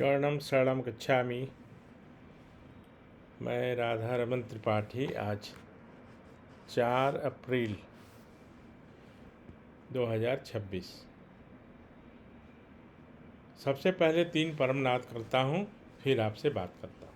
चरणम शरणम गच्छामि। मैं राधा रमन त्रिपाठी। आज 4 अप्रैल 2026। सबसे पहले 3 परमनाद करता हूँ, फिर आपसे बात करता हूँ।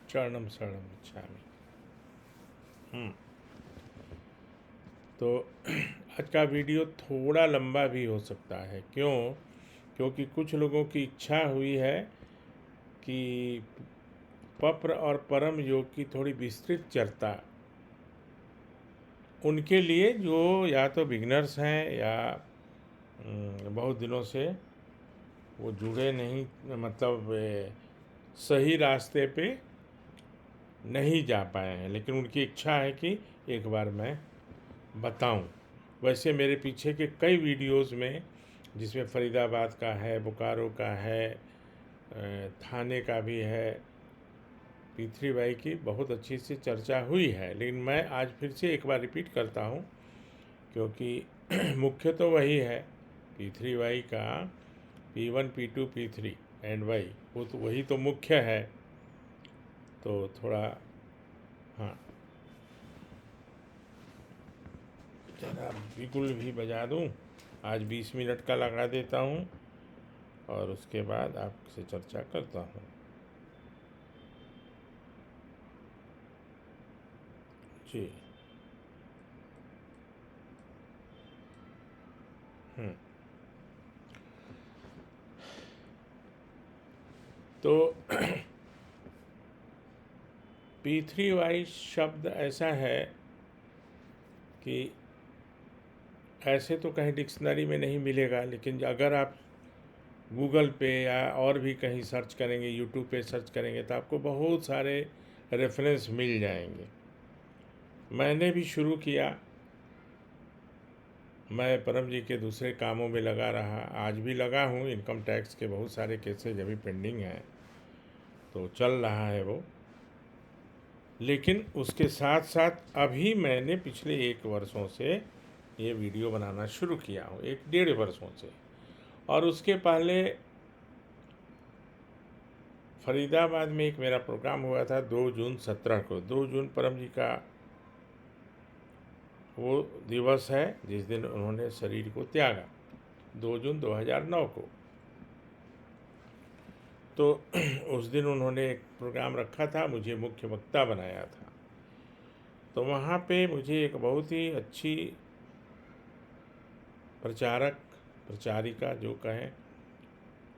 चरणम शरणम गच्छामि। तो आज का वीडियो थोड़ा लंबा भी हो सकता है। क्योंकि कुछ लोगों की इच्छा हुई है कि पप्र और परम योग की थोड़ी विस्तृत चर्चा उनके लिए जो या तो बिगनर्स हैं या बहुत दिनों से वो जुड़े नहीं, मतलब सही रास्ते पे नहीं जा पाए हैं, लेकिन उनकी इच्छा है कि एक बार मैं बताऊं। वैसे मेरे पीछे के कई वीडियोस में, जिसमें फरीदाबाद का है, बोकारो का है, थाने का भी है, P3 वाई की बहुत अच्छी सी चर्चा हुई है। लेकिन मैं आज फिर से एक बार रिपीट करता हूं, क्योंकि मुख्य तो वही है P3 वाई का। P1 P2 P3 and Y, वो तो वही तो मुख्य है। तो थोड़ा, हाँ, जरा बिगुल भी बजा दूं। आज 20 मिनट का लगा देता हूं और उसके बाद आपसे चर्चा करता हूं। जी। तो P3 वाई शब्द ऐसा है कि ऐसे तो कहीं डिक्शनरी में नहीं मिलेगा, लेकिन अगर आप गूगल पे या और भी कहीं सर्च करेंगे, यूट्यूब पे सर्च करेंगे, तो आपको बहुत सारे रेफरेंस मिल जाएंगे। मैंने भी शुरू किया, मैं परम जी के दूसरे कामों में लगा रहा, आज भी लगा हूँ। इनकम टैक्स के बहुत सारे केसेज अभी पेंडिंग हैं, तो चल रहा है वो। लेकिन उसके साथ साथ अभी मैंने पिछले 1 वर्षों से ये वीडियो बनाना शुरू किया हूँ, 1 डेढ़ वर्षों से। और उसके पहले फरीदाबाद में एक मेरा प्रोग्राम हुआ था 2 जून 17 को। 2 जून परम जी का वो दिवस है जिस दिन उन्होंने शरीर को त्यागा, 2 जून 2009 को। तो उस दिन उन्होंने एक प्रोग्राम रखा था, मुझे मुख्य वक्ता बनाया था। तो वहाँ पे मुझे एक बहुत ही अच्छी प्रचारिका जो कहें,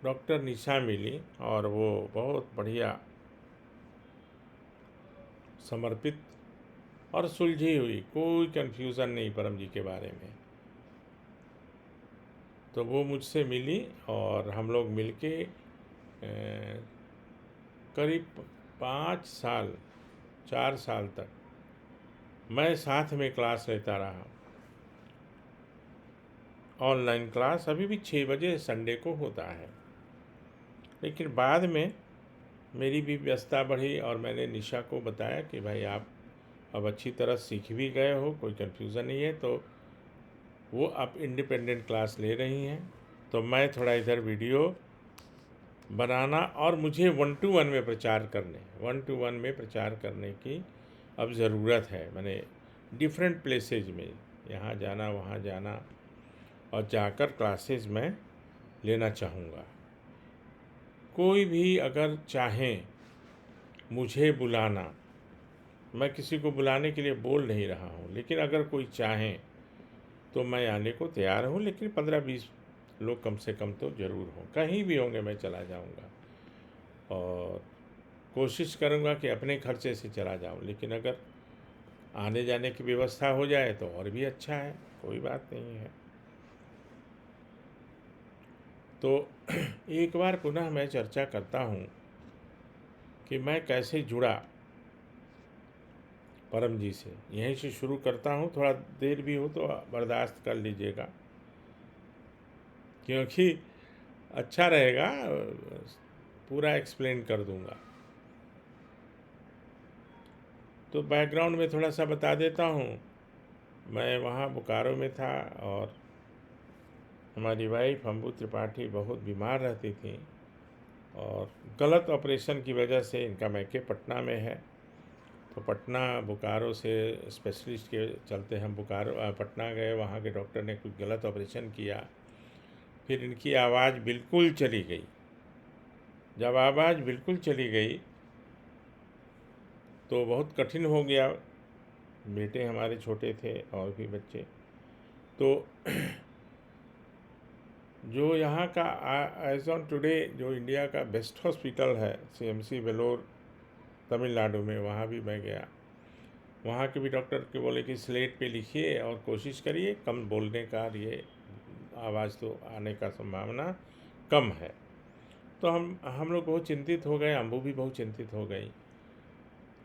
डॉक्टर निशा मिली, और वो बहुत बढ़िया समर्पित और सुलझी हुई, कोई कन्फ्यूज़न नहीं परम जी के बारे में। तो वो मुझसे मिली और हम लोग मिलके करीब 5 साल, 4 साल तक मैं साथ में क्लास लेता रहा। ऑनलाइन क्लास अभी भी 6 बजे संडे को होता है। लेकिन बाद में मेरी भी व्यस्तता बढ़ी और मैंने निशा को बताया कि भाई आप अब अच्छी तरह सीख भी गए हो, कोई कन्फ्यूज़न नहीं है, तो वो अब इंडिपेंडेंट क्लास ले रही हैं। तो मैं थोड़ा इधर वीडियो बनाना और मुझे 1 to 1 में प्रचार करने 1 to 1 में प्रचार करने की अब ज़रूरत है। मैंने डिफरेंट प्लेसेज में यहाँ जाना वहाँ जाना और जाकर क्लासेस में लेना चाहूँगा। कोई भी अगर चाहें मुझे बुलाना, मैं किसी को बुलाने के लिए बोल नहीं रहा हूँ, लेकिन अगर कोई चाहें तो मैं आने को तैयार हूँ। लेकिन 15-20 लोग कम से कम तो ज़रूर हों, कहीं भी होंगे मैं चला जाऊँगा और कोशिश करूँगा कि अपने खर्चे से चला जाऊँ। लेकिन अगर आने जाने की व्यवस्था हो जाए तो और भी अच्छा है, कोई बात नहीं है। तो एक बार पुनः मैं चर्चा करता हूँ कि मैं कैसे जुड़ा परम जी से। यहीं से शुरू करता हूँ, थोड़ा देर भी हो तो बर्दाश्त कर लीजिएगा, क्योंकि अच्छा रहेगा, पूरा एक्सप्लेन कर दूँगा। तो बैकग्राउंड में थोड़ा सा बता देता हूँ। मैं वहाँ बोकारो में था और हमारी वाइफ अम्बू त्रिपाठी बहुत बीमार रहती थी और गलत ऑपरेशन की वजह से इनका मैके पटना में है। तो पटना बोकारो से स्पेशलिस्ट के चलते हम बोकारो पटना गए। वहाँ के डॉक्टर ने कुछ गलत ऑपरेशन किया, फिर इनकी आवाज़ बिल्कुल चली गई। जब आवाज़ बिल्कुल चली गई तो बहुत कठिन हो गया। बेटे हमारे छोटे थे और भी बच्चे। तो जो यहाँ का एज ऑन टुडे जो इंडिया का बेस्ट हॉस्पिटल है सीएमसी वेलोर तमिलनाडु में, वहाँ भी मैं गया। वहाँ के भी डॉक्टर के बोले कि स्लेट पे लिखिए और कोशिश करिए कम बोलने का, ये आवाज़ तो आने का संभावना कम है। तो हम लोग बहुत चिंतित हो गए, अम्बू भी बहुत चिंतित हो गई।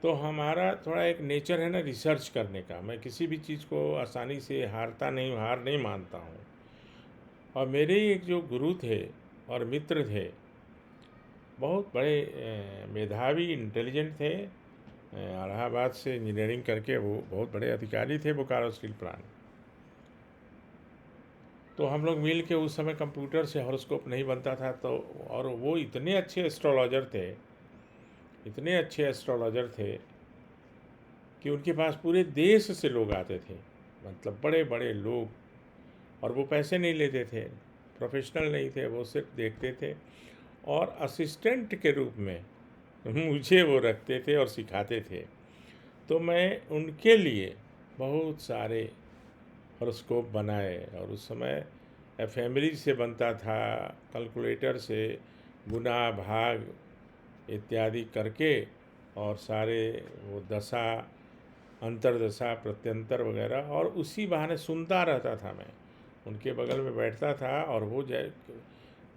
तो हमारा थोड़ा एक नेचर है ना रिसर्च करने का। मैं किसी भी चीज़ को आसानी से हार नहीं मानता हूँ। और मेरे एक जो गुरु थे और मित्र थे, बहुत बड़े मेधावी इंटेलिजेंट थे। इलाहाबाद से इंजीनियरिंग करके वो बहुत बड़े अधिकारी थे बोकारो स्टील प्लांट। तो हम लोग मिल के, उस समय कंप्यूटर से हॉरोस्कोप नहीं बनता था, तो और वो इतने अच्छे एस्ट्रोलॉजर थे, इतने अच्छे एस्ट्रोलॉजर थे कि उनके पास पूरे देश से लोग आते थे, मतलब बड़े बड़े लोग। और वो पैसे नहीं लेते थे, प्रोफेशनल नहीं थे, वो सिर्फ देखते थे और असिस्टेंट के रूप में मुझे वो रखते थे और सिखाते थे। तो मैं उनके लिए बहुत सारे हॉरोस्कोप बनाए। और उस समय एफएमरी से बनता था, कैलकुलेटर से गुना भाग इत्यादि करके, और सारे वो दशा, अंतरदशा, प्रत्यंतर वगैरह, और उसी बहाने सुनता रहता था। मैं उनके बगल में बैठता था और वो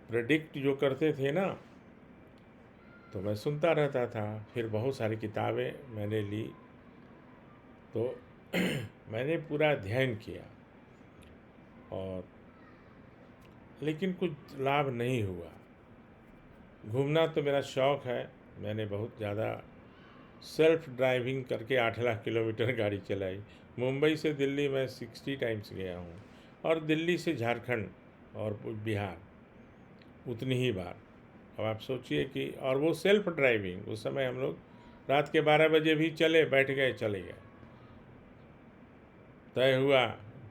प्रेडिक्ट जो करते थे ना, तो मैं सुनता रहता था। फिर बहुत सारी किताबें मैंने ली, तो मैंने पूरा अध्ययन किया, और लेकिन कुछ लाभ नहीं हुआ। घूमना तो मेरा शौक़ है। मैंने बहुत ज़्यादा सेल्फ ड्राइविंग करके 8 लाख किलोमीटर गाड़ी चलाई। मुंबई से दिल्ली मैं 60 टाइम्स गया हूँ, और दिल्ली से झारखंड और बिहार उतनी ही बार। अब आप सोचिए कि, और वो सेल्फ ड्राइविंग, उस समय हम लोग रात के 12 बजे भी चले, बैठ गए, चले गए, तय हुआ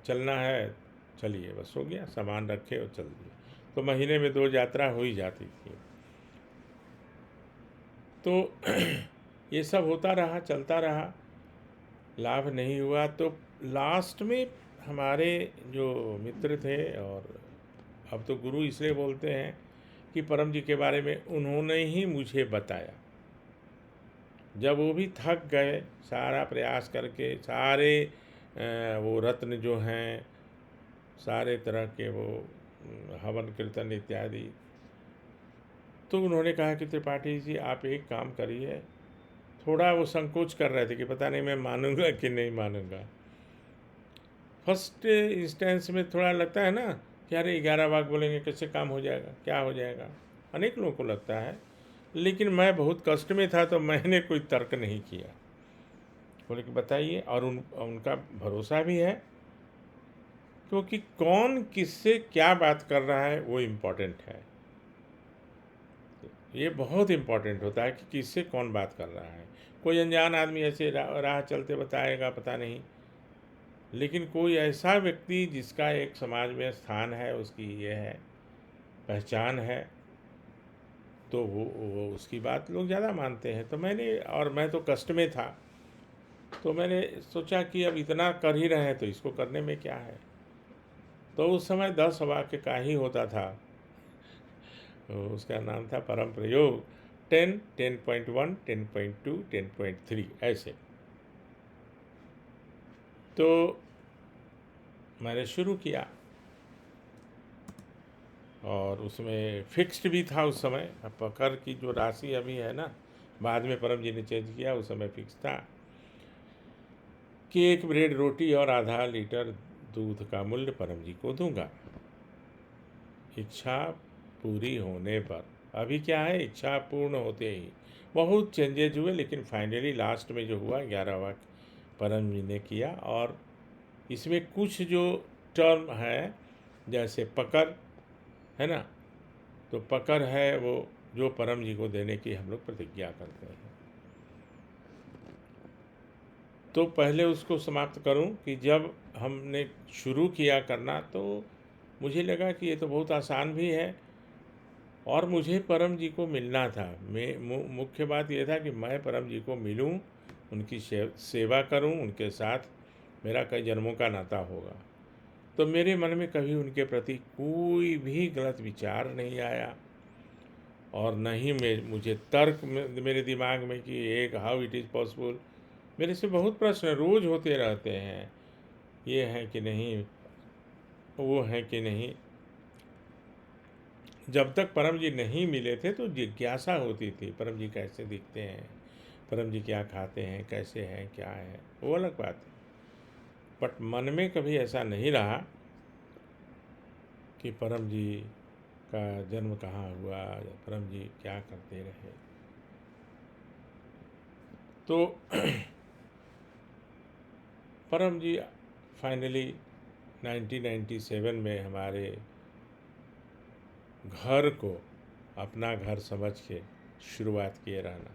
चलना है, चलिए, बस हो गया, सामान रखे और चल दिए। तो महीने में 2 यात्रा हो ही जाती थी। तो ये सब होता रहा, चलता रहा, लाभ नहीं हुआ। तो लास्ट में हमारे जो मित्र थे, और अब तो गुरु इसलिए बोलते हैं कि परम जी के बारे में उन्होंने ही मुझे बताया। जब वो भी थक गए सारा प्रयास करके, सारे वो रत्न जो हैं, सारे तरह के वो हवन कीर्तन इत्यादि, तो उन्होंने कहा कि त्रिपाठी जी आप एक काम करिए। थोड़ा वो संकोच कर रहे थे कि पता नहीं मैं मानूंगा कि नहीं मानूंगा। फर्स्ट इंस्टेंस में थोड़ा लगता है ना कि अरे 11 बार बोलेंगे कैसे काम हो जाएगा, क्या हो जाएगा, अनेक लोगों को लगता है। लेकिन मैं बहुत कष्ट में था, तो मैंने कोई तर्क नहीं किया। बोले कि बताइए, और उनका भरोसा भी है, क्योंकि कौन किससे क्या बात कर रहा है वो इम्पोर्टेंट है। ये बहुत इम्पोर्टेंट होता है कि किससे कौन बात कर रहा है। कोई अनजान आदमी ऐसे राह चलते बताएगा, पता नहीं, लेकिन कोई ऐसा व्यक्ति जिसका एक समाज में स्थान है, उसकी ये है, पहचान है, तो वो उसकी बात लोग ज़्यादा मानते हैं। तो मैं तो कष्ट में था, तो मैंने सोचा कि अब इतना कर ही रहे हैं तो इसको करने में क्या है। तो उस समय 10 वाक्य का ही होता था। तो उसका नाम था परम प्रयोग। 10, 10.1, 10.2, 10.3 ऐसे। तो मैंने शुरू किया। और उसमें फिक्स्ड भी था उस समय। अब पकड़ की जो राशि अभी है ना, बाद में परम जी ने चेंज किया, उस समय फिक्स था कि 1 ब्रेड रोटी और आधा लीटर दूध का मूल्य परम जी को दूंगा, इच्छा पूरी होने पर। अभी क्या है, इच्छा पूर्ण होते ही बहुत चेंजेज हुए, लेकिन फाइनली लास्ट में जो हुआ 11वां परम जी ने किया। और इसमें कुछ जो टर्म है, जैसे पकड़ है ना, तो पकड़ है वो जो परम जी को देने की हम लोग प्रतिज्ञा करते हैं। तो पहले उसको समाप्त करूं कि जब हमने शुरू किया करना तो मुझे लगा कि ये तो बहुत आसान भी है, और मुझे परम जी को मिलना था। मुख्य बात यह था कि मैं परम जी को मिलूं, उनकी सेवा करूं, उनके साथ मेरा कई जन्मों का नाता होगा। तो मेरे मन में कभी उनके प्रति कोई भी गलत विचार नहीं आया, और न ही मुझे तर्क मेरे दिमाग में कि एक हाउ इट इज़ पॉसिबल। मेरे से बहुत प्रश्न रोज़ होते रहते हैं, ये है कि नहीं, वो है कि नहीं। जब तक परम जी नहीं मिले थे तो जिज्ञासा होती थी, परम जी कैसे दिखते हैं, परम जी क्या खाते हैं, कैसे हैं, क्या है, वो अलग बात है। बट मन में कभी ऐसा नहीं रहा कि परम जी का जन्म कहाँ हुआ या परम जी क्या करते रहे। तो परम जी फाइनली 1997 में हमारे घर को अपना घर समझ के शुरुआत किए रहना,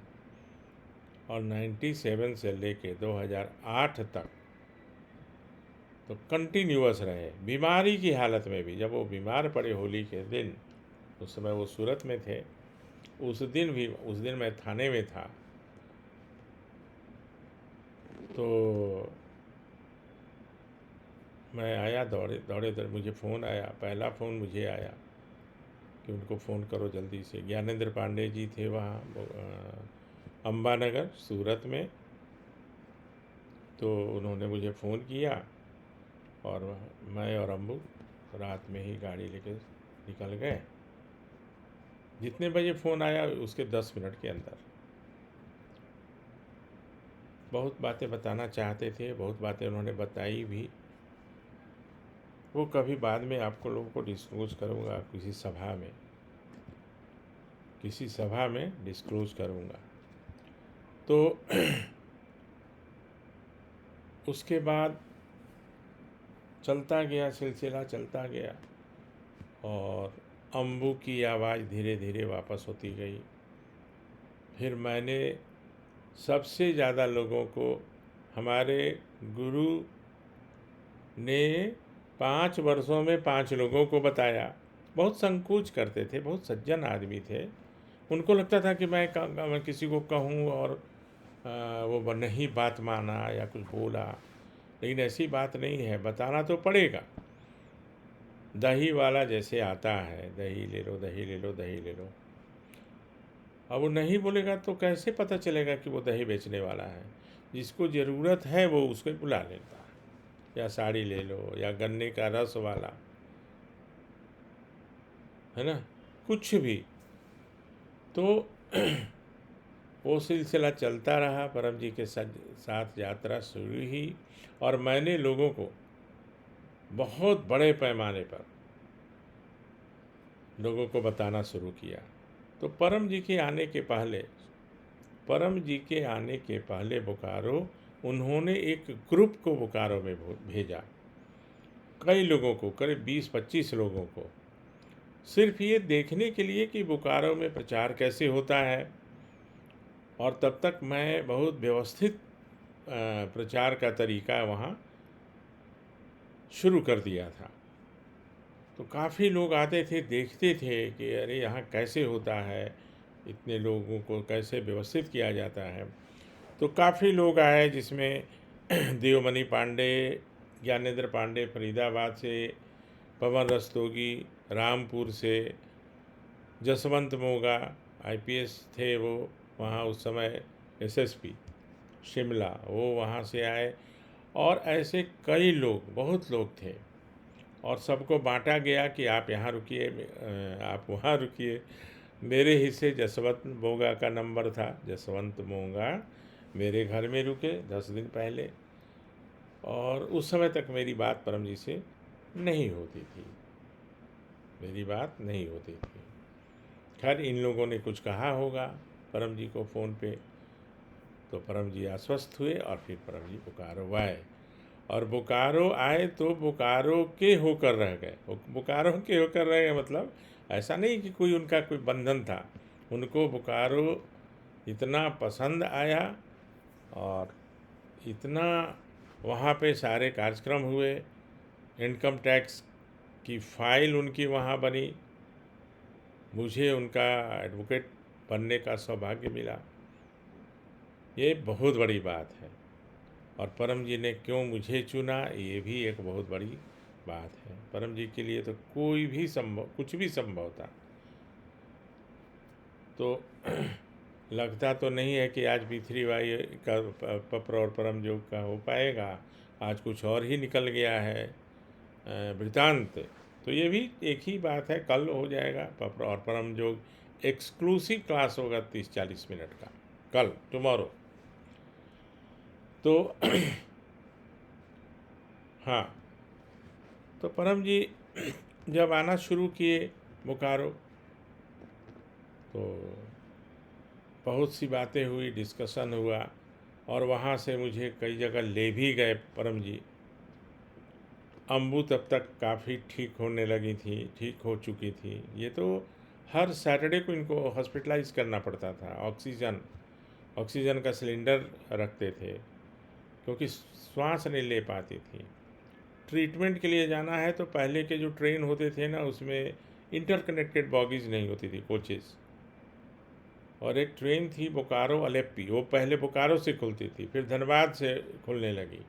और 97 से लेके 2008 तक तो कंटिन्यूअस रहे, बीमारी की हालत में भी। जब वो बीमार पड़े होली के दिन, उस समय वो सूरत में थे, उस दिन मैं थाने में था। तो मैं आया दौड़े दौड़े दौड़े, मुझे फ़ोन आया, पहला फ़ोन मुझे आया कि उनको फ़ोन करो जल्दी से। ज्ञानेंद्र पांडे जी थे वहाँ अम्बानगर सूरत में। तो उन्होंने मुझे फ़ोन किया, और मैं और अम्बू रात में ही गाड़ी लेके निकल गए। जितने बजे फ़ोन आया उसके 10 मिनट के अंदर। बहुत बातें बताना चाहते थे, बहुत बातें उन्होंने बताई भी। वो कभी बाद में आपको लोगों को डिस्क्लोज करूँगा, किसी सभा में डिस्क्लोज करूँगा। तो उसके बाद चलता गया, सिलसिला चलता गया, और अम्बू की आवाज़ धीरे धीरे वापस होती गई। फिर मैंने सबसे ज़्यादा लोगों को, हमारे गुरु ने 5 वर्षों में 5 लोगों को बताया। बहुत संकोच करते थे, बहुत सज्जन आदमी थे। उनको लगता था कि मैं किसी को कहूँ और वो नहीं बात माना या कुछ बोला, लेकिन ऐसी बात नहीं है, बताना तो पड़ेगा। दही वाला जैसे आता है, दही ले लो, दही ले लो, दही ले लो। अब वो नहीं बोलेगा तो कैसे पता चलेगा कि वो दही बेचने वाला है। जिसको ज़रूरत है वो उसको बुला लेता है, या साड़ी ले लो, या गन्ने का रस वाला, है ना, कुछ भी। तो वो सिलसिला चलता रहा, परम जी के साथ यात्रा शुरू ही, और मैंने लोगों को बहुत बड़े पैमाने पर लोगों को बताना शुरू किया। तो परम जी के आने के पहले बोकारो, उन्होंने एक ग्रुप को बोकारो में भेजा, कई लोगों को, करीब 20-25 लोगों को, सिर्फ ये देखने के लिए कि बोकारो में प्रचार कैसे होता है। और तब तक मैं बहुत व्यवस्थित प्रचार का तरीका वहाँ शुरू कर दिया था। तो काफ़ी लोग आते थे, देखते थे कि अरे यहाँ कैसे होता है, इतने लोगों को कैसे व्यवस्थित किया जाता है। तो काफ़ी लोग आए, जिसमें देवमणि पांडे, ज्ञानेंद्र पांडे फरीदाबाद से, पवन रस्तोगी रामपुर से, जसवंत मोगा आईपीएस थे वो, वहाँ उस समय एसएसपी शिमला, वो वहाँ से आए। और ऐसे कई लोग, बहुत लोग थे। और सबको बांटा गया कि आप यहाँ रुकिए, आप वहाँ रुकिए। मेरे हिस्से जसवंत मोंगा का नंबर था। जसवंत मोंगा मेरे घर में रुके 10 दिन पहले, और उस समय तक मेरी बात परम जी से नहीं होती थी, मेरी बात नहीं होती थी। खैर इन लोगों ने कुछ कहा होगा परम जी को फ़ोन पे, तो परम जी आश्वस्त हुए और फिर परम जी बोकारो आए। और बोकारो आए तो बोकारो के होकर रह गए। बोकारो के होकर रह गए मतलब ऐसा नहीं कि कोई उनका कोई बंधन था, उनको बोकारो इतना पसंद आया और इतना वहाँ पे सारे कार्यक्रम हुए। इनकम टैक्स की फ़ाइल उनकी वहाँ बनी, मुझे उनका एडवोकेट बनने का सौभाग्य मिला। ये बहुत बड़ी बात है। और परम जी ने क्यों मुझे चुना, ये भी एक बहुत बड़ी बात है। परम जी के लिए तो कोई भी संभव, कुछ भी संभव था। तो लगता तो नहीं है कि आज B3 भाई का पप्र और परम जोग का हो पाएगा। आज कुछ और ही निकल गया है वृतांत। तो ये भी एक ही बात है, कल हो जाएगा पप्र और परम जोग एक्सक्लूसिव क्लास होगा 30-40 मिनट का, कल टुमारो। तो हाँ, तो परम जी जब आना शुरू किए बोकारो, तो बहुत सी बातें हुई, डिस्कशन हुआ, और वहाँ से मुझे कई जगह ले भी गए परम जी। अम्बू तब तक काफ़ी ठीक होने लगी थी, ठीक हो चुकी थी। ये तो हर सैटरडे को इनको हॉस्पिटलाइज करना पड़ता था। ऑक्सीजन का सिलेंडर रखते थे क्योंकि श्वास नहीं ले पाती थी। ट्रीटमेंट के लिए जाना है तो पहले के जो ट्रेन होते थे ना, उसमें इंटरकनेक्टेड बॉगीज़ नहीं होती थी, कोचेज़। और एक ट्रेन थी बोकारो अलेप्पी, वो पहले बोकारो से खुलती थी, फिर धनबाद से खुलने लगी।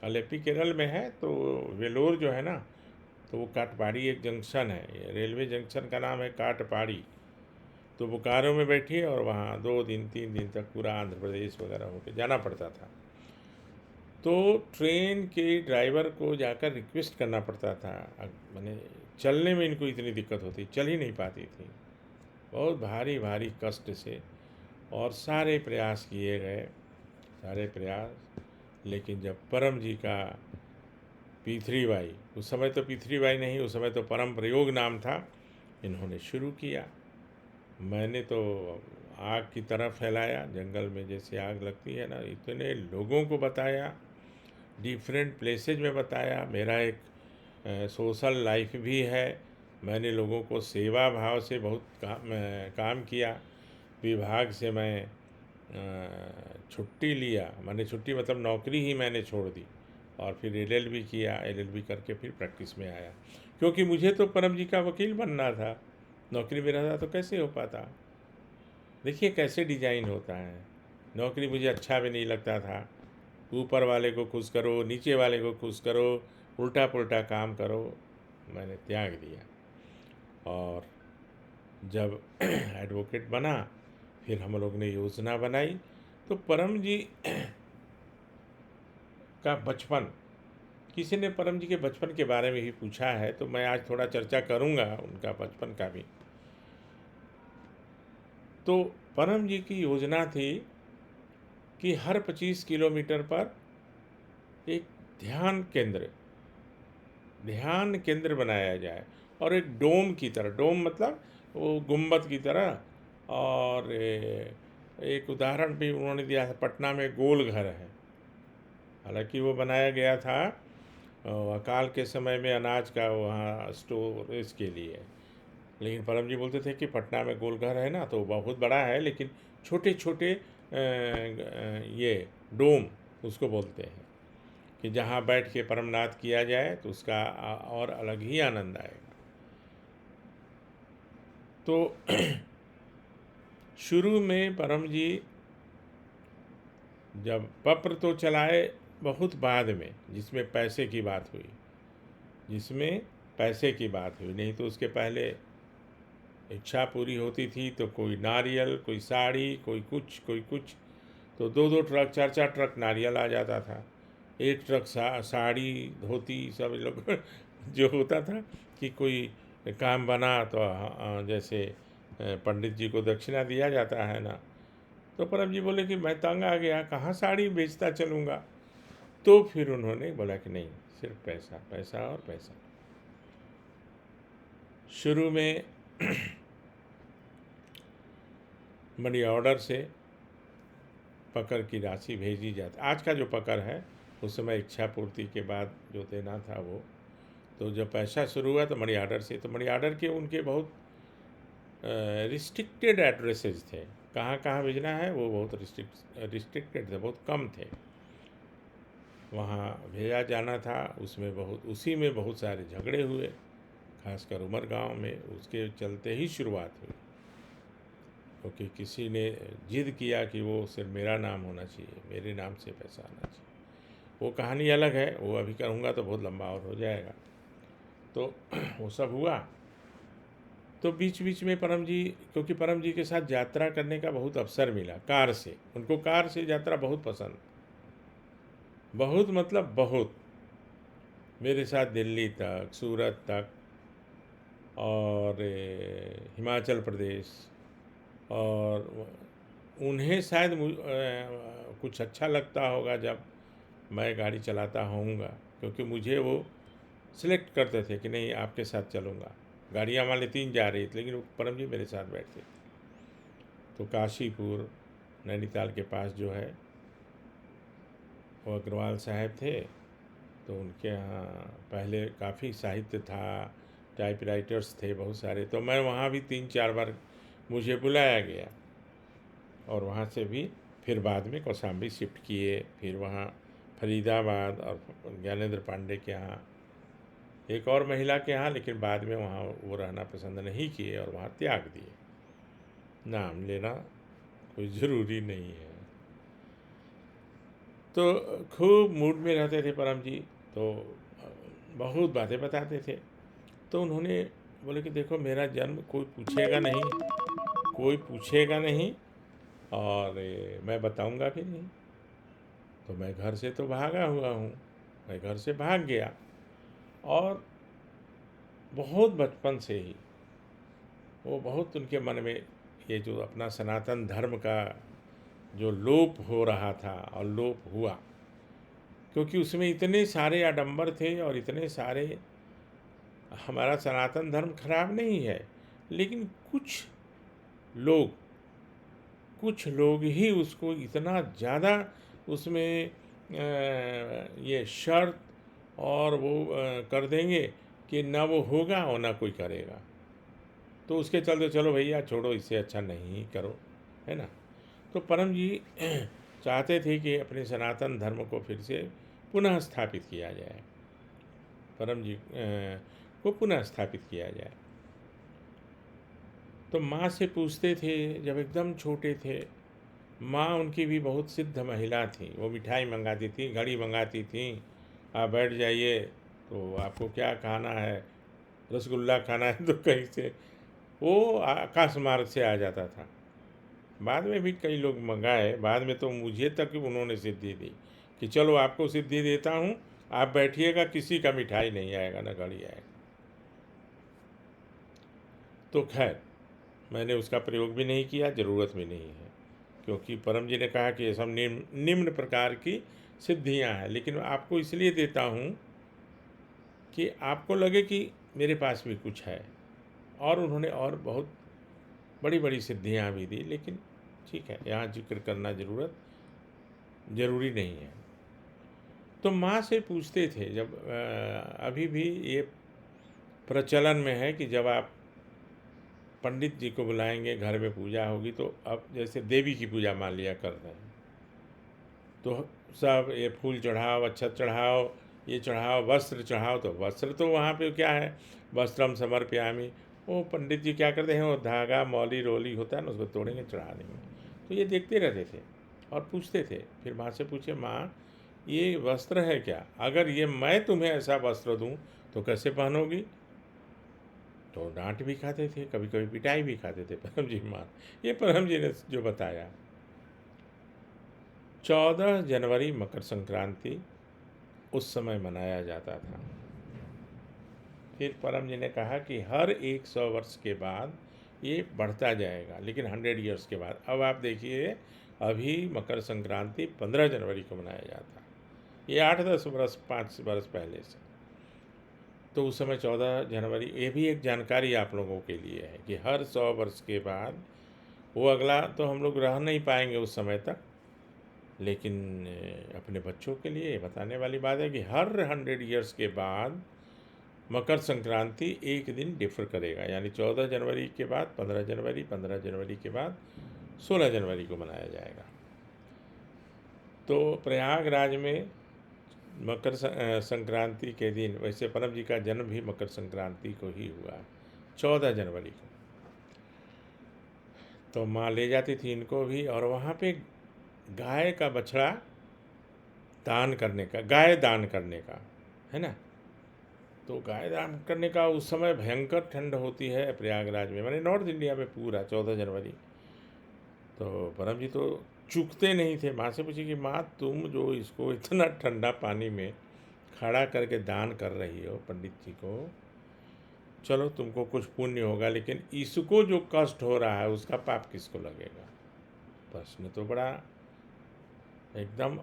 अलेप्पी केरल में है, तो वेलोर जो है ना, तो वो काटपाड़ी एक जंक्शन है, रेलवे जंक्शन का नाम है काटपाड़ी। तो बोकारो में बैठिए और वहाँ 2 दिन 3 दिन तक पूरा आंध्र प्रदेश वगैरह होकर जाना पड़ता था। तो ट्रेन के ड्राइवर को जाकर रिक्वेस्ट करना पड़ता था, मैंने चलने में इनको इतनी दिक्कत होती, चल ही नहीं पाती थी, बहुत भारी भारी कष्ट से। और सारे प्रयास किए गए, सारे प्रयास, लेकिन जब परम जी का P3Y, उस समय तो P3Y नहीं, उस समय तो परम प्रयोग नाम था, इन्होंने शुरू किया, मैंने तो आग की तरह फैलाया, जंगल में जैसे आग लगती है ना, इतने लोगों को बताया, डिफरेंट प्लेसेज में बताया। मेरा एक सोशल लाइफ भी है, मैंने लोगों को सेवा भाव से बहुत काम किया। विभाग से मैं छुट्टी लिया, मैंने छुट्टी मतलब नौकरी ही मैंने छोड़ दी, और फिर LLB किया, LLB करके फिर प्रैक्टिस में आया, क्योंकि मुझे तो परम जी का वकील बनना था। नौकरी में रहता तो कैसे हो पाता। देखिए कैसे डिजाइन होता है। नौकरी मुझे अच्छा भी नहीं लगता था, ऊपर वाले को खुश करो, नीचे वाले को खुश करो, उल्टा पुल्टा काम करो, मैंने त्याग दिया। और जब एडवोकेट बना, फिर हम लोग ने योजना बनाई। तो परम जी का बचपन, किसी ने परम जी के बचपन के बारे में भी पूछा है, तो मैं आज थोड़ा चर्चा करूंगा उनका बचपन का भी। तो परम जी की योजना थी कि हर 25 किलोमीटर पर एक ध्यान केंद्र बनाया जाए, और एक डोम की तरह, डोम मतलब वो गुम्बद की तरह। और एक उदाहरण भी उन्होंने दिया है, पटना में गोल घर है, हालांकि वो बनाया गया था अकाल के समय में अनाज का वहाँ स्टोरेज के लिए, लेकिन परम जी बोलते थे कि पटना में गोल घर है ना, तो बहुत बड़ा है, लेकिन छोटे छोटे ये डोम उसको बोलते हैं, कि जहाँ बैठ के परमनाथ किया जाए तो उसका और अलग ही आनंद आएगा। तो शुरू में परम जी जब पत्र तो चलाए बहुत बाद में, जिसमें पैसे की बात हुई, नहीं तो उसके पहले इच्छा पूरी होती थी तो कोई नारियल, कोई साड़ी, कोई कुछ, तो 2-2 ट्रक 4-4 ट्रक नारियल आ जाता था। एक ट्रक साड़ी धोती सब ये लोग जो होता था कि कोई काम बना तो जैसे पंडित जी को दक्षिणा दिया जाता है ना, तो परम जी बोले कि मैं तंग आ गया, कहाँ साड़ी बेचता चलूँगा। तो फिर उन्होंने बोला कि नहीं, सिर्फ पैसा, पैसा और पैसा। शुरू में मनी ऑर्डर से पकड़ की राशि भेजी जाती। आज का जो पकड़ है उस समय इच्छा पूर्ति के बाद जो देना था वो, तो जब पैसा शुरू हुआ तो मनी ऑर्डर से, तो मनी ऑर्डर के उनके बहुत रिस्ट्रिक्टेड एड्रेसेस थे, कहाँ कहाँ भेजना है वो बहुत रिस्ट्रिक्टेड थे, बहुत कम थे। वहाँ भेजा जाना था, उसमें उसी में बहुत सारे झगड़े हुए, खासकर उमर गांव में। उसके चलते ही शुरुआत हुई, क्योंकि किसी ने जिद किया कि वो सिर्फ मेरा नाम होना चाहिए, मेरे नाम से पैसा आना चाहिए। वो कहानी अलग है, वो अभी कहूँगा तो बहुत लंबा और हो जाएगा। तो वो सब हुआ। तो बीच बीच में परम जी, क्योंकि परम जी के साथ यात्रा करने का बहुत अवसर मिला कार से, उनको कार से यात्रा बहुत पसंद, बहुत मतलब बहुत। मेरे साथ दिल्ली तक, सूरत तक और हिमाचल प्रदेश, और उन्हें शायद कुछ अच्छा लगता होगा जब मैं गाड़ी चलाता होऊंगा, क्योंकि मुझे वो सिलेक्ट करते थे कि नहीं आपके साथ चलूँगा। गाड़ियाँ मान ली 3 जा रही थी, लेकिन परम जी मेरे साथ बैठते थे। तो काशीपुर नैनीताल के पास जो है, वो अग्रवाल साहब थे, तो उनके यहाँ पहले काफ़ी साहित्य था, टाइपराइटर्स थे बहुत सारे। तो मैं वहाँ भी 3-4 बार मुझे बुलाया गया, और वहाँ से भी फिर बाद में कौशाम्बी शिफ्ट किए, फिर वहाँ फरीदाबाद और ज्ञानेंद्र पांडे के यहाँ, एक और महिला के यहाँ, लेकिन बाद में वहाँ वो रहना पसंद नहीं किए और वहाँ त्याग दिए। नाम लेना कोई ज़रूरी नहीं है। तो खूब मूड में रहते थे परम जी, तो बहुत बातें बताते थे। तो उन्होंने बोले कि देखो मेरा जन्म कोई पूछेगा नहीं, कोई पूछेगा नहीं, और मैं बताऊंगा भी नहीं। तो मैं घर से तो भागा हुआ हूँ, मैं घर से भाग गया। और बहुत बचपन से ही वो बहुत उनके मन में ये जो अपना सनातन धर्म का जो लोप हो रहा था, और लोप हुआ, क्योंकि उसमें इतने सारे आडंबर थे और इतने सारे, हमारा सनातन धर्म खराब नहीं है, लेकिन लोग कुछ लोग ही उसको इतना ज़्यादा उसमें ये शर्त और वो कर देंगे कि ना वो होगा और ना कोई करेगा। तो उसके चलते चलो भैया छोड़ो, इससे अच्छा नहीं करो, है ना। तो परम जी चाहते थे कि अपने सनातन धर्म को फिर से पुनः स्थापित किया जाए, परम जी को पुनः स्थापित किया जाए। तो माँ से पूछते थे, जब एकदम छोटे थे, माँ उनकी भी बहुत सिद्ध महिला थी, वो मिठाई मंगाती थी, घड़ी मंगाती थी, आप बैठ जाइए, तो आपको क्या खाना है, रसगुल्ला खाना है तो कहीं से वो आकाश मार्ग से आ जाता था। बाद में भी कई लोग मंगाए, बाद में तो मुझे तक उन्होंने सिद्धि दी कि चलो आपको सिद्धि देता हूँ, आप बैठिएगा, किसी का मिठाई नहीं आएगा ना घड़ी आएगा। तो खैर मैंने उसका प्रयोग भी नहीं किया, ज़रूरत भी नहीं है, क्योंकि परम जी ने कहा कि ये सब निम्न निम्न प्रकार की सिद्धियां हैं, लेकिन आपको इसलिए देता हूँ कि आपको लगे कि मेरे पास भी कुछ है। और उन्होंने और बहुत बड़ी बड़ी सिद्धियां भी दी, लेकिन ठीक है, यहाँ जिक्र करना ज़रूरी नहीं है। तो माँ से पूछते थे, जब अभी भी ये प्रचलन में है कि जब आप पंडित जी को बुलाएंगे, घर में पूजा होगी, तो अब जैसे देवी की पूजा मान लिया कर रहे हैं, तो सब ये फूल चढ़ाओ, अक्षत चढ़ाओ, ये चढ़ाओ, वस्त्र चढ़ाओ। तो वस्त्र तो वहाँ पे क्या है, वस्त्रम समर्पयामि, वो पंडित जी क्या करते हैं, वो धागा मौली रोली होता है ना, उसको तोड़ेंगे, चढ़ा देंगे। तो ये देखते रहते थे और पूछते थे। फिर माँ से पूछे, माँ ये वस्त्र है क्या, अगर ये मैं तुम्हें ऐसा वस्त्र दूँ तो कैसे पहनोगी। तो डांट भी खाते थे, कभी कभी पिटाई भी खाते थे परम जी माँ। ये परम जी ने जो बताया। 14 जनवरी मकर संक्रांति उस समय मनाया जाता था। फिर परम जी ने कहा कि हर 100 वर्ष के बाद ये बढ़ता जाएगा, लेकिन 100 ईयर्स के बाद। अब आप देखिए, अभी मकर संक्रांति 15 जनवरी को मनाया जाता है, ये 8-10 वर्ष 5 वर्ष पहले से। तो उस समय 14 जनवरी, ये भी एक जानकारी आप लोगों के लिए है कि हर 100 वर्ष के बाद, वो अगला तो हम लोग रह नहीं पाएंगे उस समय तक, लेकिन अपने बच्चों के लिए ये बताने वाली बात है कि हर 100 ईयर्स के बाद मकर संक्रांति एक दिन डिफर करेगा, यानी 14 जनवरी के बाद 15 जनवरी, 15 जनवरी के बाद 16 जनवरी को मनाया जाएगा। तो प्रयागराज में मकर संक्रांति के दिन, वैसे परम जी का जन्म भी मकर संक्रांति को ही हुआ, 14 जनवरी को। तो माँ ले जाती थी इनको भी, और वहाँ पे गाय का बछड़ा दान करने का, गाय दान करने का, है ना। तो गाय दान करने का, उस समय भयंकर ठंड होती है प्रयागराज में, माने नॉर्थ इंडिया में पूरा 14 जनवरी। तो परम जी तो चूकते नहीं थे। माँ से पूछी कि माँ, तुम जो इसको इतना ठंडा पानी में खड़ा करके दान कर रही हो पंडित जी को, चलो तुमको कुछ पुण्य होगा, लेकिन इसको जो कष्ट हो रहा है उसका पाप किसको लगेगा। प्रश्न तो बड़ा एकदम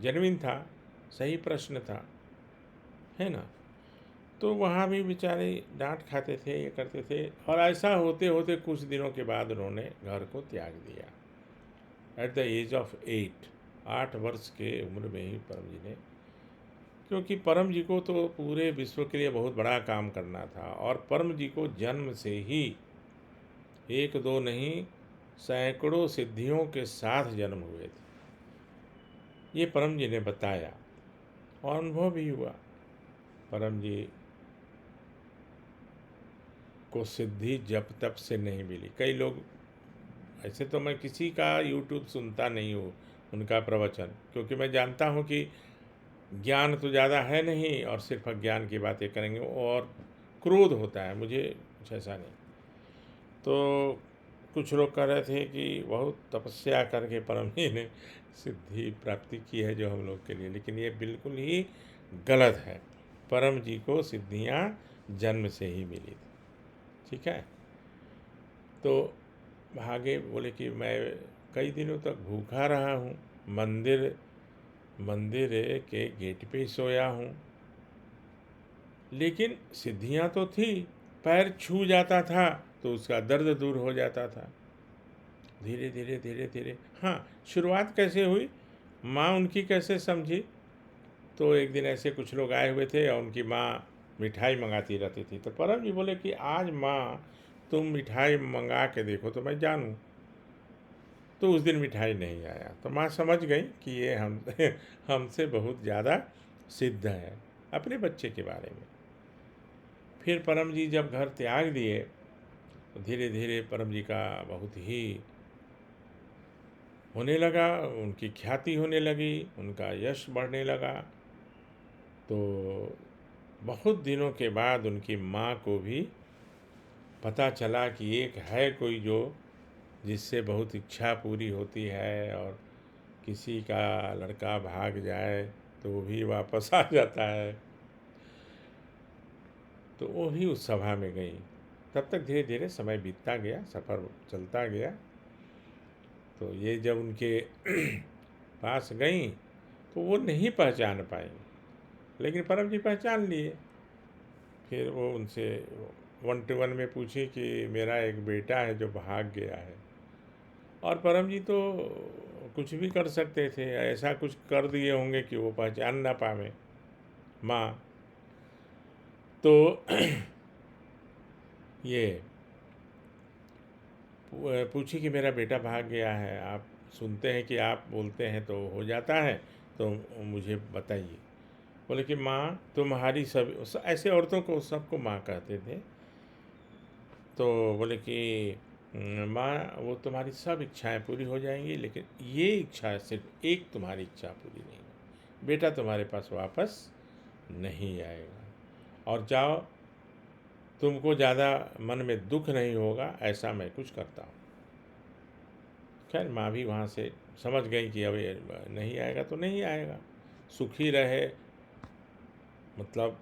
जेन्युइन था, सही प्रश्न था, है ना। तो वहाँ भी बेचारे डांट खाते थे, ये करते थे, और ऐसा होते होते कुछ दिनों के बाद उन्होंने घर को त्याग दिया, एट द एज ऑफ 8 वर्ष के उम्र में ही परम जी ने। क्योंकि परम जी को तो पूरे विश्व के लिए बहुत बड़ा काम करना था, और परम जी को जन्म से ही एक दो नहीं, सैकड़ों सिद्धियों के साथ जन्म हुए थे, ये परम जी ने बताया, और अनुभव भी हुआ। परम जी को सिद्धि जप तप से नहीं मिली। कई लोग, ऐसे तो मैं किसी का यूट्यूब सुनता नहीं हूँ उनका प्रवचन, क्योंकि मैं जानता हूँ कि ज्ञान तो ज़्यादा है नहीं, और सिर्फ अज्ञान की बातें करेंगे, और क्रोध होता है, मुझे कुछ ऐसा नहीं। तो कुछ लोग कह रहे थे कि बहुत तपस्या करके परम जी ने सिद्धि प्राप्ति की है जो हम लोग के लिए, लेकिन ये बिल्कुल ही गलत है। परम जी को सिद्धियाँ जन्म से ही मिली थी, ठीक है। तो भागे, बोले कि मैं कई दिनों तक भूखा रहा हूँ, मंदिर मंदिर के गेट पे सोया हूँ, लेकिन सिद्धियाँ तो थी, पैर छू जाता था तो उसका दर्द दूर हो जाता था। धीरे धीरे धीरे धीरे, हाँ, शुरुआत कैसे हुई, माँ उनकी कैसे समझी। तो एक दिन ऐसे कुछ लोग आए हुए थे, और उनकी माँ मिठाई मंगाती रहती थी। तो परम जी बोले कि आज माँ तुम मिठाई मंगा के देखो तो मैं जानूँ। तो उस दिन मिठाई नहीं आया, तो माँ समझ गई कि ये हमसे बहुत ज़्यादा सिद्ध है अपने बच्चे के बारे में। फिर परम जी जब घर त्याग दिए, तो धीरे धीरे परम जी का बहुत ही होने लगा, उनकी ख्याति होने लगी, उनका यश बढ़ने लगा। तो बहुत दिनों के बाद उनकी माँ को भी पता चला कि एक है कोई जो, जिससे बहुत इच्छा पूरी होती है, और किसी का लड़का भाग जाए तो वो भी वापस आ जाता है। तो वो भी उस सभा में गई। तब तक धीरे धीरे समय बीतता गया, सफ़र चलता गया। तो ये जब उनके पास गई तो वो नहीं पहचान पाई, लेकिन परम जी पहचान लिए। फिर वो उनसे 1-to-1 में पूछी कि मेरा एक बेटा है जो भाग गया है। और परम जी तो कुछ भी कर सकते थे, ऐसा कुछ कर दिए होंगे कि वो पहचान ना पावे माँ। तो ये पूछी कि मेरा बेटा भाग गया है, आप सुनते हैं कि आप बोलते हैं तो हो जाता है, तो मुझे बताइए। बोले कि माँ तुम्हारी सब, ऐसे औरतों को सबको माँ कहते थे। तो बोले कि माँ वो तुम्हारी सब इच्छाएं पूरी हो जाएंगी, लेकिन ये इच्छा सिर्फ एक तुम्हारी इच्छा पूरी नहीं हो, बेटा तुम्हारे पास वापस नहीं आएगा, और जाओ, तुमको ज़्यादा मन में दुख नहीं होगा, ऐसा मैं कुछ करता हूँ। खैर माँ भी वहाँ से समझ गई कि अब ये नहीं आएगा तो नहीं आएगा, सुखी रहे, मतलब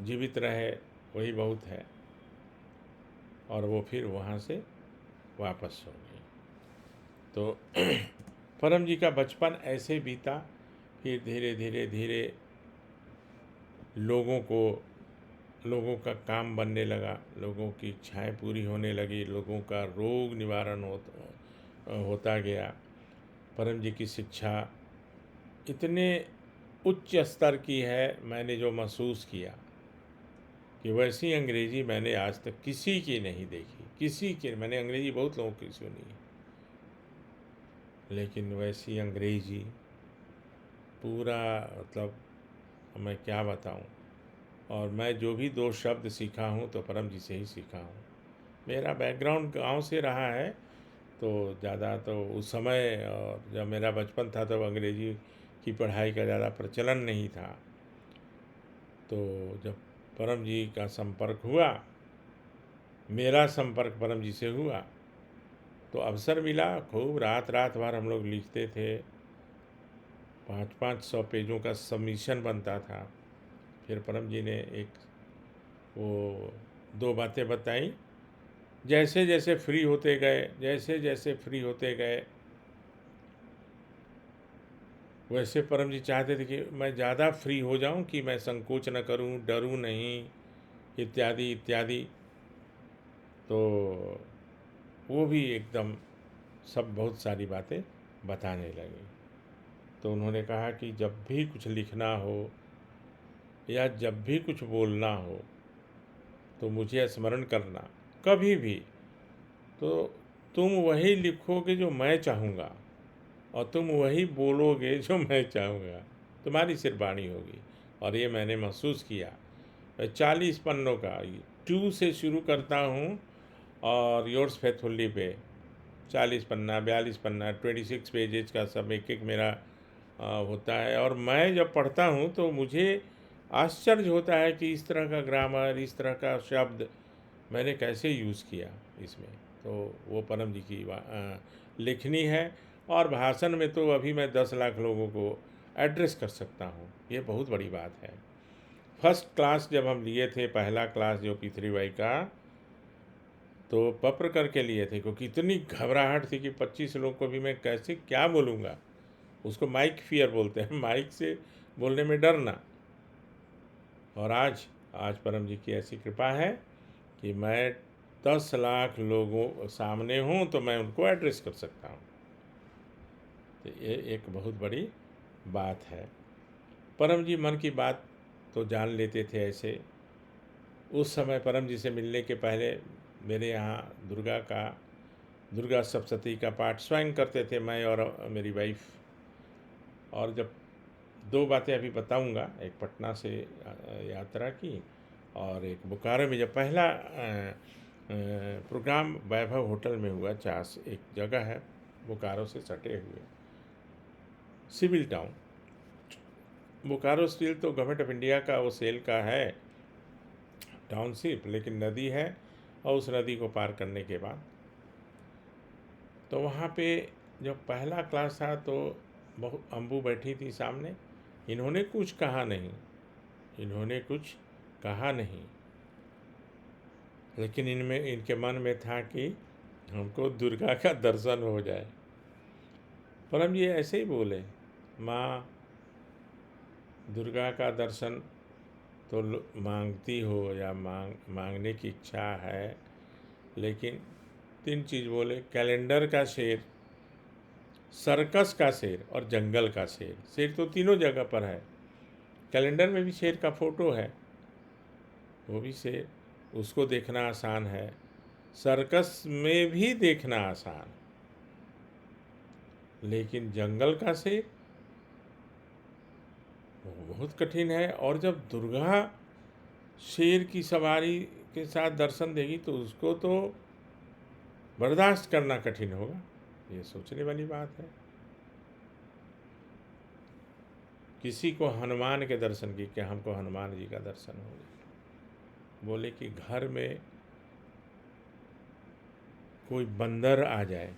जीवित रहे वही बहुत है। और वो फिर वहाँ से वापस हो गई। तो परम जी का बचपन ऐसे बीता। फिर धीरे धीरे धीरे लोगों का काम बनने लगा, लोगों की इच्छाएं पूरी होने लगी, लोगों का रोग निवारण होता गया। परम जी की शिक्षा इतने उच्च स्तर की है, मैंने जो महसूस किया कि वैसी अंग्रेजी मैंने आज तक किसी की नहीं देखी। किसी की, मैंने अंग्रेजी बहुत लोगों की सुनी, लेकिन वैसी अंग्रेजी पूरा, मतलब मैं क्या बताऊं। और मैं जो भी दो शब्द सीखा हूं तो परम जी से ही सीखा हूं। मेरा बैकग्राउंड गांव से रहा है, तो ज़्यादा तो उस समय, और जब मेरा बचपन था तब अंग्रेजी की पढ़ाई का ज़्यादा प्रचलन नहीं था। तो जब परम जी का संपर्क हुआ, मेरा संपर्क परम जी से हुआ, तो अवसर मिला। खूब रात रात भर हम लोग लिखते थे, 500-500 पेजों का सबमिशन बनता था। फिर परम जी ने एक वो दो बातें बताई। जैसे जैसे फ्री होते गए, जैसे जैसे फ्री होते गए, वैसे परम जी चाहते थे कि मैं ज़्यादा फ्री हो जाऊं, कि मैं संकोच न करूं, डरूं नहीं, इत्यादि इत्यादि। तो वो भी एकदम सब बहुत सारी बातें बताने लगे। तो उन्होंने कहा कि जब भी कुछ लिखना हो या जब भी कुछ बोलना हो तो मुझे स्मरण करना, कभी भी। तो तुम वही लिखोगे जो मैं चाहूँगा, और तुम वही बोलोगे जो मैं चाहूँगा। तुम्हारी सिर्फ वाणी होगी। और ये मैंने महसूस किया। 40 पन्नों का, 2 से शुरू करता हूँ, और योर्स फेथफुल्ली पे 40 पन्ना, 42 पन्ना, 26 पेजेज का सब एक एक मेरा होता है। और मैं जब पढ़ता हूँ तो मुझे आश्चर्य होता है कि इस तरह का ग्रामर, इस तरह का शब्द मैंने कैसे यूज़ किया इसमें। तो वो परम जी की लेखनी है। और भाषण में तो अभी मैं 10 लाख लोगों को एड्रेस कर सकता हूँ, ये बहुत बड़ी बात है। फर्स्ट क्लास जब हम लिए थे, पहला क्लास जो पी3 का, तो पत्र करके लिए थे, क्योंकि इतनी घबराहट थी कि 25 लोग को भी मैं कैसे क्या बोलूँगा। उसको माइक फियर बोलते हैं, माइक से बोलने में डरना। और आज आज परम जी की ऐसी कृपा है कि मैं 10 लाख लोगों सामने हूँ तो मैं उनको एड्रेस कर सकता हूँ। तो ये एक बहुत बड़ी बात है। परम जी मन की बात तो जान लेते थे ऐसे। उस समय परम जी से मिलने के पहले मेरे यहाँ दुर्गा सप्तशती का पाठ स्वयं करते थे, मैं और मेरी वाइफ। और जब दो बातें अभी बताऊंगा, एक पटना से यात्रा की, और एक बोकारो में जब पहला प्रोग्राम वैभव होटल में हुआ। चास एक जगह है बोकारो से सटे हुए, सिविल टाउन। बोकारो स्टील तो गवर्नमेंट ऑफ इंडिया का वो सेल का है टाउनशिप, लेकिन नदी है, और उस नदी को पार करने के बाद तो वहाँ पे जब पहला क्लास था तो बहुत अम्बू बैठी थी सामने। इन्होंने कुछ कहा नहीं, इन्होंने कुछ कहा नहीं, लेकिन इनके मन में था कि हमको दुर्गा का दर्शन हो जाए। परम जी ऐसे ही बोले, माँ दुर्गा का दर्शन तो मांगती हो या मांगने की इच्छा है, लेकिन 3 चीज़ बोले, कैलेंडर का शेर, सर्कस का शेर और जंगल का शेर। शेर तो तीनों जगह पर है, कैलेंडर में भी शेर का फोटो है, वो भी शेर, उसको देखना आसान है, सर्कस में भी देखना आसान, लेकिन जंगल का शेर वो बहुत कठिन है। और जब दुर्गा शेर की सवारी के साथ दर्शन देगी तो उसको तो बर्दाश्त करना कठिन होगा। ये सोचने वाली बात है। किसी को हनुमान के दर्शन की, क्या हमको हनुमान जी का दर्शन हो जाए। बोले कि घर में कोई बंदर आ जाए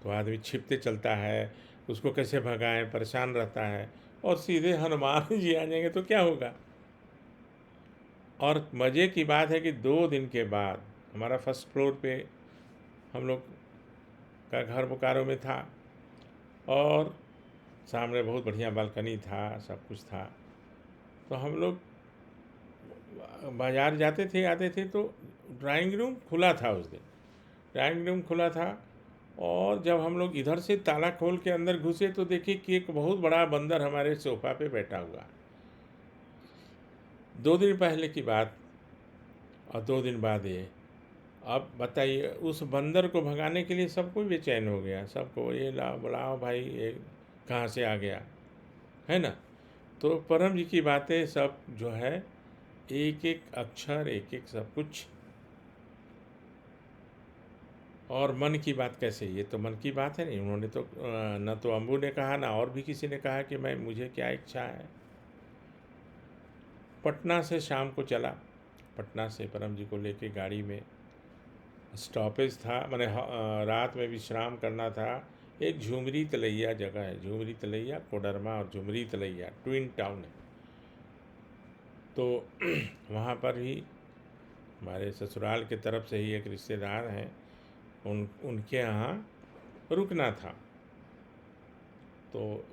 तो आदमी छिपते चलता है, उसको कैसे भगाएं, परेशान रहता है। और सीधे हनुमान जी आ जाएंगे तो क्या होगा। और मज़े की बात है कि 2 दिन के बाद हमारा फर्स्ट फ्लोर पे हम लोग का घर बोकारो में था, और सामने बहुत बढ़िया बालकनी था, सब कुछ था। तो हम लोग बाज़ार जाते थे आते थे तो ड्राइंग रूम खुला था उस दिन, ड्राइंग रूम खुला था। और जब हम लोग इधर से ताला खोल के अंदर घुसे तो देखे कि एक बहुत बड़ा बंदर हमारे सोफ़ा पे बैठा हुआ। 2 दिन पहले की बात और 2 दिन बाद ये। अब बताइए, उस बंदर को भगाने के लिए सब कोई बेचैन हो गया, सबको ये लाओ बुलाओ भाई, ये कहाँ से आ गया, है ना। तो परम जी की बातें सब जो है, एक एक अक्षर, एक एक सब कुछ। और मन की बात कैसे, ये तो मन की बात है नहीं। उन्होंने तो न तो अम्बू ने कहा ना और भी किसी ने कहा कि मैं मुझे क्या इच्छा है। पटना से शाम को चला, पटना से परम जी को लेके गाड़ी में, स्टॉपेज था, मैंने रात में विश्राम करना था। एक झुमरी तलैया जगह है, झुमरी तलैया, कोडरमा और झुमरी तलैया ट्विन टाउन है। तो वहाँ पर ही हमारे ससुराल के तरफ से ही एक रिश्तेदार हैं, उनके यहाँ रुकना था। तो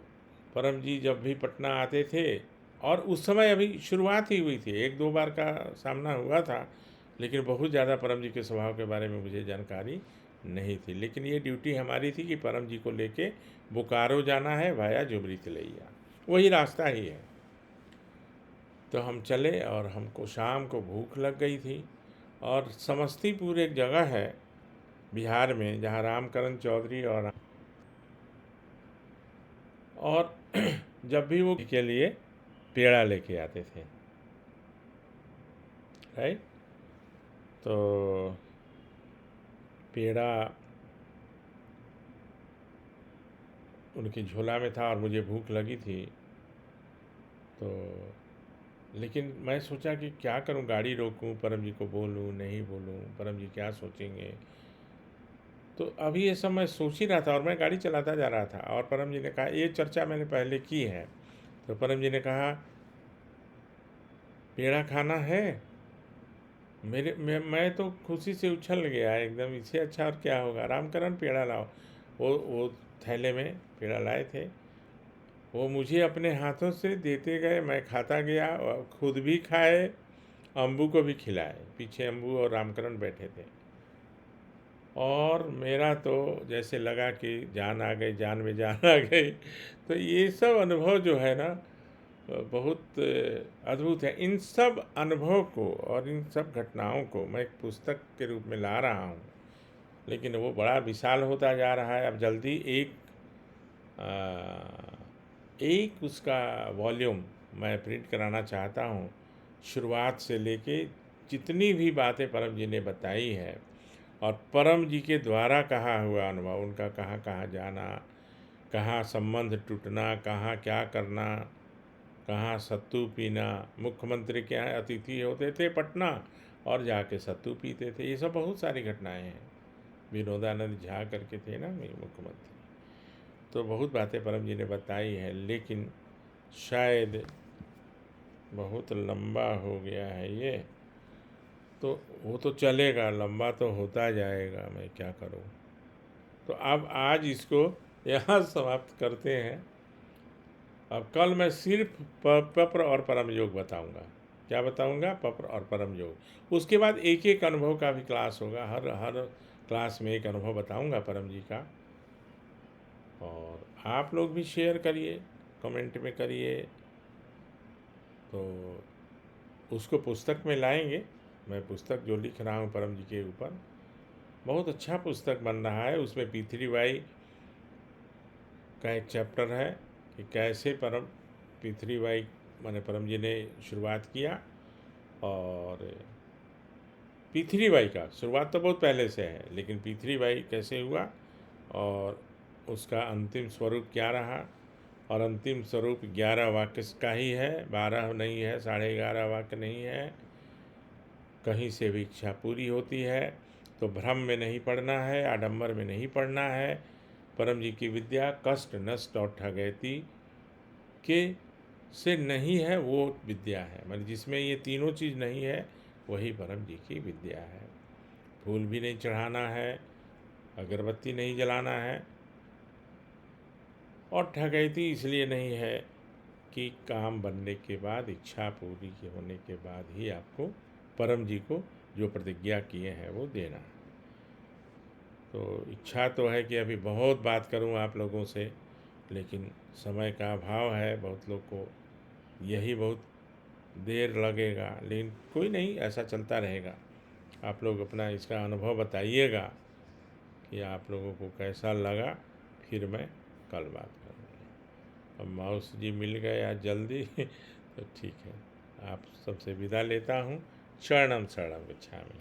परम जी जब भी पटना आते थे, और उस समय अभी शुरुआत ही हुई थी, 1-2 बार का सामना हुआ था, लेकिन बहुत ज़्यादा परम जी के स्वभाव के बारे में मुझे जानकारी नहीं थी। लेकिन ये ड्यूटी हमारी थी कि परम जी को लेके बोकारो जाना है वाया झुमरी तिलैया, वही रास्ता ही है। तो हम चले और हमको शाम को भूख लग गई थी। और समस्तीपुर एक जगह है बिहार में जहाँ रामकरण चौधरी और जब भी वो के लिए पेड़ा लेके आते थे, राइट। तो पेड़ा उनकी झोला में था और मुझे भूख लगी थी। तो लेकिन मैं सोचा कि क्या करूं, गाड़ी रोकूं, परम जी को बोलूं नहीं बोलूं, परम जी क्या सोचेंगे। तो अभी ये सब मैं सोच ही रहा था और मैं गाड़ी चलाता जा रहा था, और परम जी ने कहा, ये चर्चा मैंने पहले की है। तो परम जी ने कहा, पेड़ा खाना है। मैं तो खुशी से उछल गया एकदम, इससे अच्छा और क्या होगा, रामकरण पेड़ा लाओ। वो थैले में पेड़ा लाए थे, वो मुझे अपने हाथों से देते गए, मैं खाता गया और खुद भी खाए, अम्बू को भी खिलाए। पीछे अम्बू और रामकरण बैठे थे, और मेरा तो जैसे लगा कि जान आ गई, जान में जान आ गई। तो ये सब अनुभव जो है ना, बहुत अद्भुत है। इन सब अनुभव को और इन सब घटनाओं को मैं एक पुस्तक के रूप में ला रहा हूँ, लेकिन वो बड़ा विशाल होता जा रहा है। अब जल्दी एक उसका वॉल्यूम मैं प्रिंट कराना चाहता हूँ, शुरुआत से लेके जितनी भी बातें परम जी ने बताई है, और परम जी के द्वारा कहा हुआ अनुभव, उनका कहाँ कहाँ जाना, कहाँ संबंध टूटना, कहाँ क्या करना, कहाँ सत्तू पीना, मुख्यमंत्री के यहाँ अतिथि होते थे पटना और जाके सत्तू पीते थे। ये सब बहुत सारी घटनाएं हैं। विनोदानंद झा करके थे ना मुख्यमंत्री। तो बहुत बातें परम जी ने बताई है, लेकिन शायद बहुत लंबा हो गया है ये। तो वो तो चलेगा, लंबा तो होता जाएगा, मैं क्या करूं। तो अब आज इसको यहाँ समाप्त करते हैं। अब कल मैं सिर्फ पप्र और परम योग बताऊंगा। क्या बताऊंगा? पप्र और परम योग। उसके बाद एक एक अनुभव का भी क्लास होगा, हर हर क्लास में एक अनुभव बताऊंगा परम जी का। और आप लोग भी शेयर करिए, कमेंट में करिए, तो उसको पुस्तक में लाएंगे। मैं पुस्तक जो लिख रहा हूँ परम जी के ऊपर, बहुत अच्छा पुस्तक बन रहा है। उसमें पी3 का एक चैप्टर है कि कैसे पी3 माने परम जी ने शुरुआत किया, और पी3 का शुरुआत तो बहुत पहले से है, लेकिन पी3 कैसे हुआ और उसका अंतिम स्वरूप क्या रहा। और अंतिम स्वरूप 11 वाक्य का ही है, 12 नहीं है, 11.5 वाक्य नहीं है। कहीं से भी इच्छा पूरी होती है, तो भ्रम में नहीं पड़ना है, आडंबर में नहीं पड़ना है। परम जी की विद्या कष्ट नष्ट और ठगैती के से नहीं है वो विद्या है। मतलब जिसमें ये तीनों चीज़ नहीं है वही परम जी की विद्या है। फूल भी नहीं चढ़ाना है, अगरबत्ती नहीं जलाना है, और ठगैती इसलिए नहीं है कि काम बनने के बाद, इच्छा पूरी के होने के बाद ही आपको परम जी को जो प्रतिज्ञा किए हैं वो देना है। तो इच्छा तो है कि अभी बहुत बात करूं आप लोगों से, लेकिन समय का अभाव है। बहुत लोग को यही बहुत देर लगेगा, लेकिन कोई नहीं, ऐसा चलता रहेगा। आप लोग अपना इसका अनुभव बताइएगा कि आप लोगों को कैसा लगा। फिर मैं कल बात करूँगा। अब माउस जी मिल गए आज जल्दी तो ठीक है, आप सबसे विदा लेता हूँ। शरणम शरणम गच्छामि।